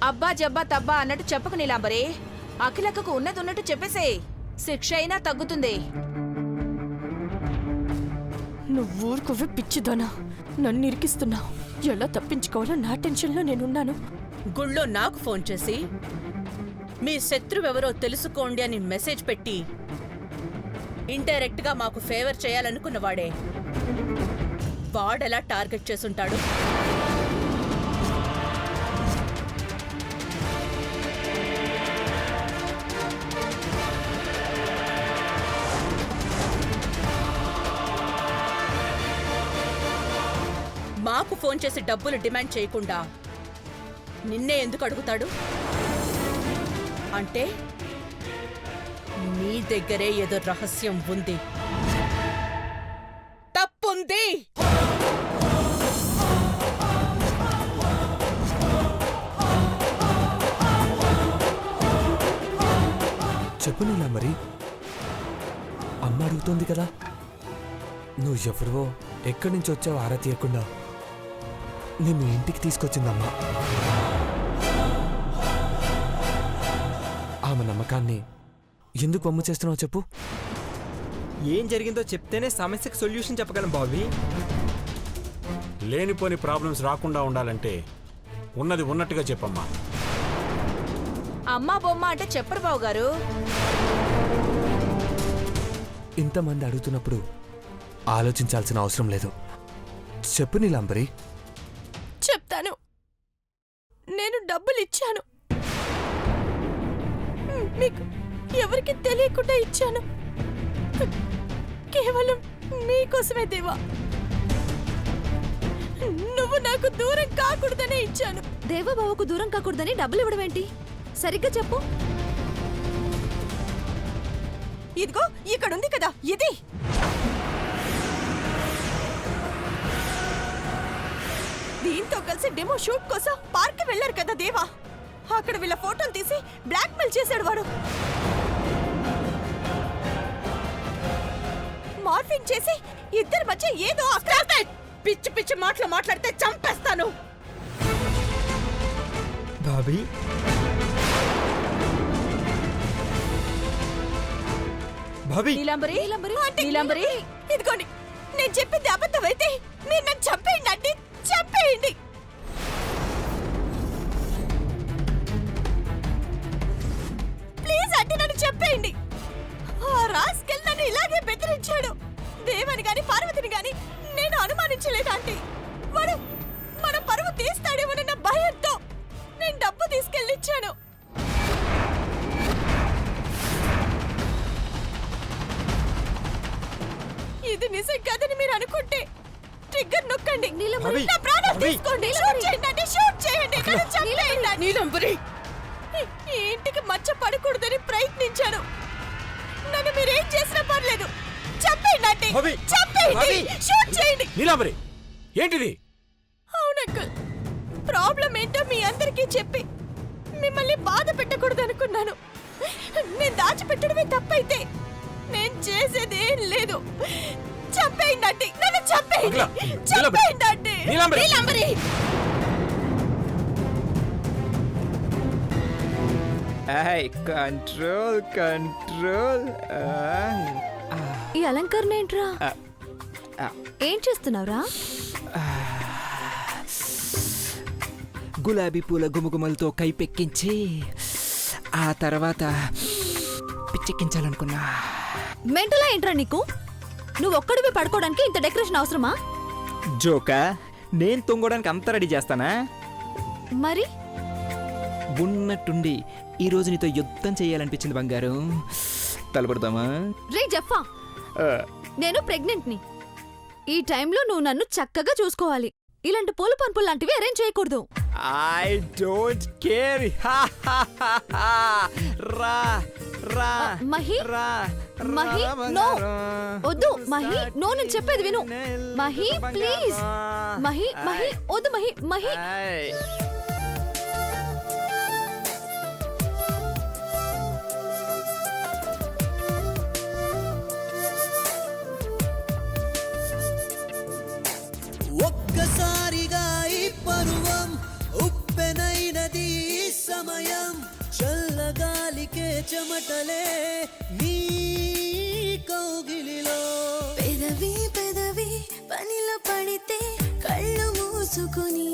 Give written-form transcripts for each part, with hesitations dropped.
అబ్బా జబ్బా తబ్బా అన్నట్టు చెప్పకు నీలాంబరి. అఖిలక్కకు ఉన్నట్టు చెప్పేసే, శిక్ష అయినా తగ్గుతుంది. నువ్వు ఊరుకువ్వి పిచ్చిదోనా, నన్ను ఇరికిస్తున్నావు. ఎలా తప్పించుకోవాలో నా టెన్షన్లో నేనున్నాను. గుళ్ళో నాకు ఫోన్ చేసి మీ శత్రువెవరో తెలుసుకోండి అని మెసేజ్ పెట్టి ఇండైరెక్ట్ గా మాకు ఫేవర్ చేయాలనుకున్నవాడే వాడెలా టార్గెట్ చేసుంటాడు? మాకు ఫోన్ చేసి డబ్బులు డిమాండ్ చేయకుండా నిన్నే ఎందుకు అడుగుతాడు? అంటే నీ దగ్గరే ఏదో రహస్యం ఉంది, తప్పుంది. చెప్పు నీలా, మరి అమ్మ అడుగుతోంది కదా, నువ్వు ఎవరివో ఎక్కడి నుంచి వచ్చావు ఆరా తీయకుండా నిన్ను ఇంటికి తీసుకొచ్చిందమ్మా. ఆమె నమ్మకాన్ని ఎందుకు వమ్ము చేస్తున్నావు చెప్పు. ఏం జరిగిందో చెప్తేనే సమస్యకు సొల్యూషన్ చెప్పగలం బాబీ. లేనిపోని ప్రాబ్లమ్స్ రాకుండా ఉండాలంటే ఉన్నది ఉన్నట్టుగా చెప్పమ్మా. అమ్మా బొమ్మ అంటే చెప్పరు బావు గారు. ఇంతమంది అడుగుతున్నప్పుడు ఆలోచించాల్సిన అవసరం లేదు. చెప్పు నీలాంబరి. చెప్తాను. నేను డబ్బులు ఇచ్చాను, మీకు ఎవరికి తెలియకుండా ఇచ్చాను. కేవలం మీకోసమే దేవా. నువ్వు నాకు దూరం కాకూడదనే ఇచ్చాను. దేవబాబుకు దూరం కాకూడదని డబ్బులు ఇవ్వడం ఏంటి? సరిగ్గా చెప్పు. ఇదిగో ఇక్కడుంది కదా, ఇది దీంతో కలిసి డెమో షూట్ కోసం పార్క్ వెళ్లారు కదా దేవా. అక్కడ వీళ్ళ ఫోటోలు తీసి బ్లాక్మెయిల్ చేశాడు వాడు. మార్ఫింగ్ చేసి ఇద్దరి మధ్య ఏదో పిచ్చి పిచ్చి మాటలు మాట్లాడితే చంపేస్తాను. బాబీ, బాబీ, నీలాంబరి అంటే నీలాంబరి, ఇదిగోండి, నేను చెప్పింది అబద్ధమైతే మీరు నన్ను చంపేయండి అంటే చంపేయండి. ప్లీజ్ అంటే నన్ను చెప్పేయండి. ఆ రాస్కెల్ నన్ను ఇలాగే బెదిరించాడు. దేవని గాని పార్వతిని గాని నేను అనుమానించలేదు ఆంటీ. వాడు మన పరువు తీస్తాడేమోనన్న భయంతో నేను డబ్బు తీసుకెళ్ళిచ్చాను. ఇది నిజం కాదని మీరు అనుకుంటే ట్రిగ్గర్ నొక్కండి. నా ప్రాణాలు తీసుకోండి. షూట్ చేయండి అంటే షూట్ చేయండి. నన్ను చంపేయండి. నీలంబరి, ఈ ఇంటికి మచ్చ పడకూడదని ప్రయత్నించాను. నన్ను మీరేం చేసినా పర్లేదు. చంపేయండి అంటే చంపేయండి. షూట్ చేయండి. నీలాంబరి, ఏంటిది? అవునక్కల్, ప్రాబ్లం ఏంటో మీ అందరికీ చెప్పి మిమ్మల్ని బాధ పెట్టకూడదు అనుకున్నాను. నేను దాచిపెట్టడమే తప్పైతే నేను చేసేది ఏం లేదు. చంపేయండి అంటే నన్ను చంపేయండి. చంపేయండి అంటే నీలంబరి. Control control. ఈ అలంకరణ ఏంట్రా? ఏం చేస్తున్నావురా? గులాబీ పూల గుమగుమలతో కైపెక్కించి ఆ తర్వాత పిచ్చెక్కించాలనుకున్నా. మెంటలా ఏంట్రా నీకు? నువ్వు ఒక్కడివి పడుకోవడానికి ఇంత డెకరేషన్ అవసరమా? జోకా, నేను తొంగడానికి అంత రెడీ చేస్తానా? మరి ఉన్నట్టుండి ఈ రోజు నీతో యుద్ధం చేయాలనిపించింది బంగారం. తలపడదామా? రే జఫా, నేను ప్రెగ్నెంట్ని. ఈ టైంలో నువ్వు నన్ను చక్కగా చూసుకోవాలి. ఇలాంటి పూల పనుపులు లాంటివి అరేంజ్ చేయకూడదు. I don't care. రా రా మహి, రా మహి, నో వద్దు మహి, నో, నేను చెప్పేది విను. మహి ప్లీజ్, మహి, మహి వద్దు మహి, మహి. ఒక్కసారిగా ఈ పరువం ఉప్పెనైనది చెమటలే నీ కౌగిలిలో పెదవి పెదవి పనిలో పడితే కళ్ళు మూసుకుని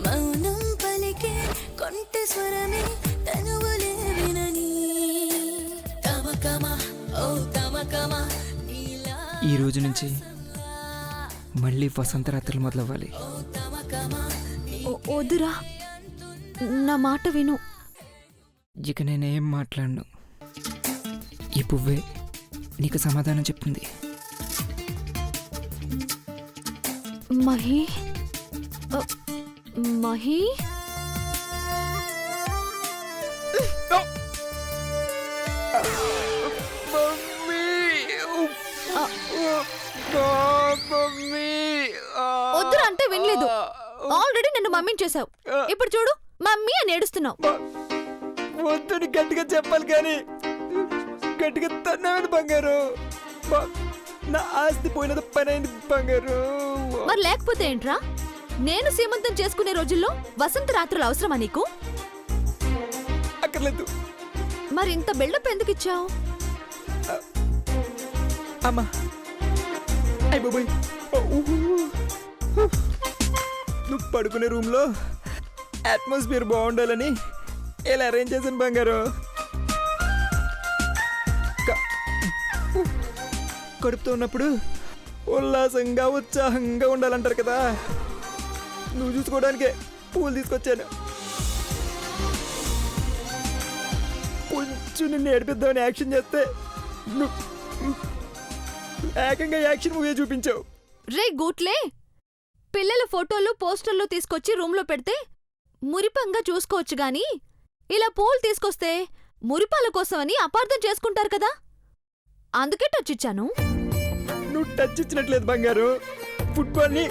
మౌనం పలికే కొంటె స్వరమే తనువులే వినని తమకమ ఓ తమకమ నీలా ఈ రోజు నుంచి మళ్ళీ వసంతరాత్రులు మొదలవ్వాలి. వద్దురా, నా మాట విను. ఇక నేనేం మాట్లాడను. ఈ పువ్వే నీకు సమాధానం చెప్తుంది. మహి మహి వద్దురా అంటే వినలేదు. ఆల్రెడీ నిన్ను మమ్మీని చేసావు. ఇప్పుడు చూడు, మమ్మీ అని ఏడుస్తున్నావు. వద్దని గట్టిగా చెప్పాలి కానీ గట్టిగా తన్నాడు బంగారు. నా ఆస్తి పోయినది పని అయింది బంగారు. మరి లేకపోతే ఏంట్రా? నేను సీమంతం చేసుకునే రోజుల్లో వసంత రాత్రులు అవసరమా నీకు? అక్కర్లేదు. మరి ఇంత బిల్డప్ ఎందుకు ఇచ్చావు? అమ్మా అయ్య బాబోయ్, నువ్వు పడుకునే రూమ్లో అట్మాస్ఫియర్ బాగుండాలని ఇలా అరేంజ్ చేశాను బంగారు. కడుపుతో ఉన్నప్పుడు ఉల్లాసంగా ఉత్సాహంగా ఉండాలంటారు కదా, నువ్వు చూసుకోవడానికే పూలు తీసుకొచ్చాను. కొంచెం నిన్ను ఏడిపిద్దామని యాక్షన్ చేస్తే నువ్వు ఏకంగా యాక్షన్ మూవీ చూపించావు. రే గూట్లే, పిల్లల ఫోటోలు పోస్టర్లు తీసుకొచ్చి రూమ్లో పెడితే మురిపంగా చూసుకోవచ్చు గాని ఇలా పూలు తీసుకొస్తే మురిపాల కోసమని అపార్థం చేసుకుంటారు కదా, అందుకే టచ్ ఇచ్చాను. నువ్వు టచ్ ఇచ్చినట్లేదు బంగారు. ఫుట్బాల్ని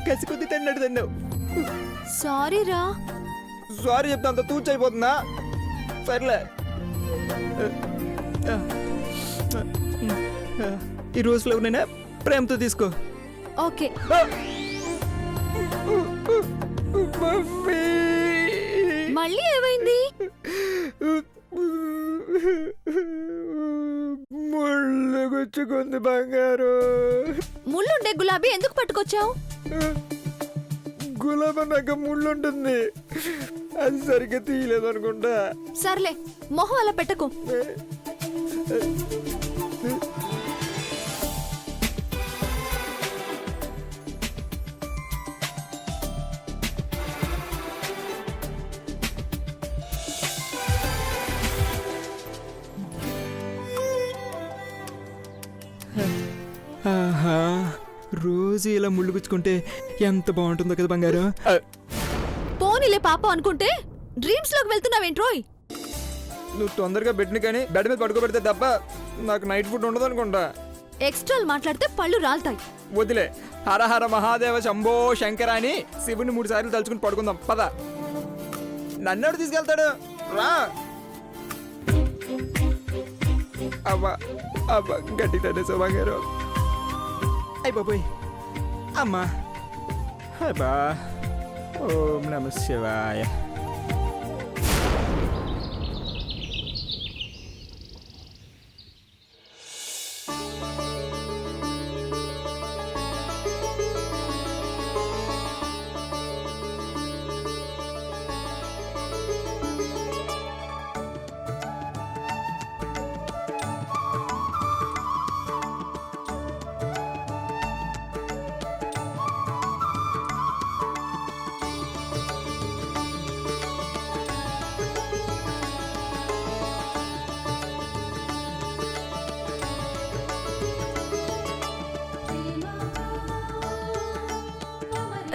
కసి కొద్ది తిన్నట్టు తిన్నావు. సారీ రా. సారీ చెప్తా అంత తూచైపోతుందా? సర్లే, ఈ రోజులో నేనే ప్రేమతో తీసుకో. ఓకే. మమ్మీ మళ్ళీ ఏమైంది? ముళ్ళు గుచ్చుకుంది బంగారు. ముళ్ళుండే గులాబీ ఎందుకు పట్టుకొచ్చావు? గులాబీ నాకు ముళ్ళు ఉంటుంది, అది సరిగ్గా తీయలేదు అనుకుంటా. సర్లే, మొహం అలా పెట్టకు. ఆహా, రోజు ఇలా ముళ్ళు గుచ్చుకుంటే ఎంత బాగుంటుందో కదా బంగారు. పోనీలే పాప అనుకుంటే డ్రీమ్స్ లోకి వెళ్తున్నావేంట్రోయ్? నువ్వు తొందరగా బెడ్ని కానీ బెడ్ మీద పడుకోబెడితే తప్ప నాకు నైట్ ఫుడ్ ఉండదు అనుకుంటా. ఎక్స్ట్రాలు మాట్లాడితే పళ్ళు రాలుతాయి. వదిలే. హర హర మహాదేవ శంభో శంకర అని శివుని 3 సార్లు తలుచుకుని పడుకుందాం పద. నన్నెవడు తీసుకెళ్తాడు? రా. అవ్వ అవ్వ గట్టి తనేసా బంగారు. అయ్య బాబోయ్, అమ్మా అబ్బా. ఓం నమ శివాయ.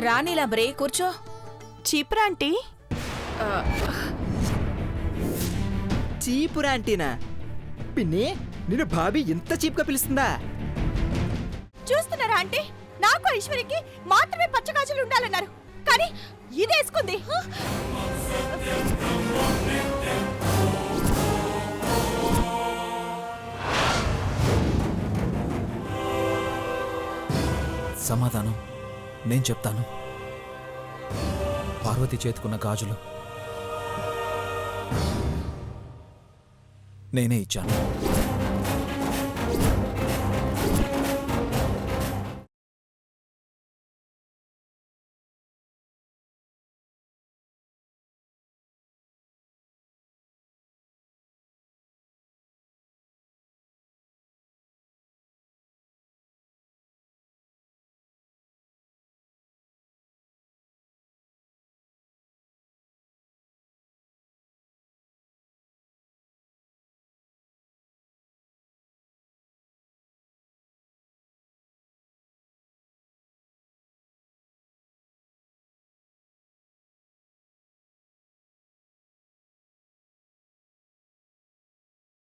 రానీలాంబరే, కూర్చో. చీపురా ఆంటీ. చీపురా అంటేనా? పిన్ని, నిన్ను భాబీ ఇంత చీప్గా పిలుస్తుందా? చూస్తున్నారా ఆంటీ, నాకు ఐశ్వర్యకి మాత్రమే పచ్చగాజులు ఉండాలన్నారు, కానీ ఇదేసుకుంది. సమాధానం నేను చెప్తాను. పార్వతి చేతుకున్న గాజులు నేనే ఇచ్చాను.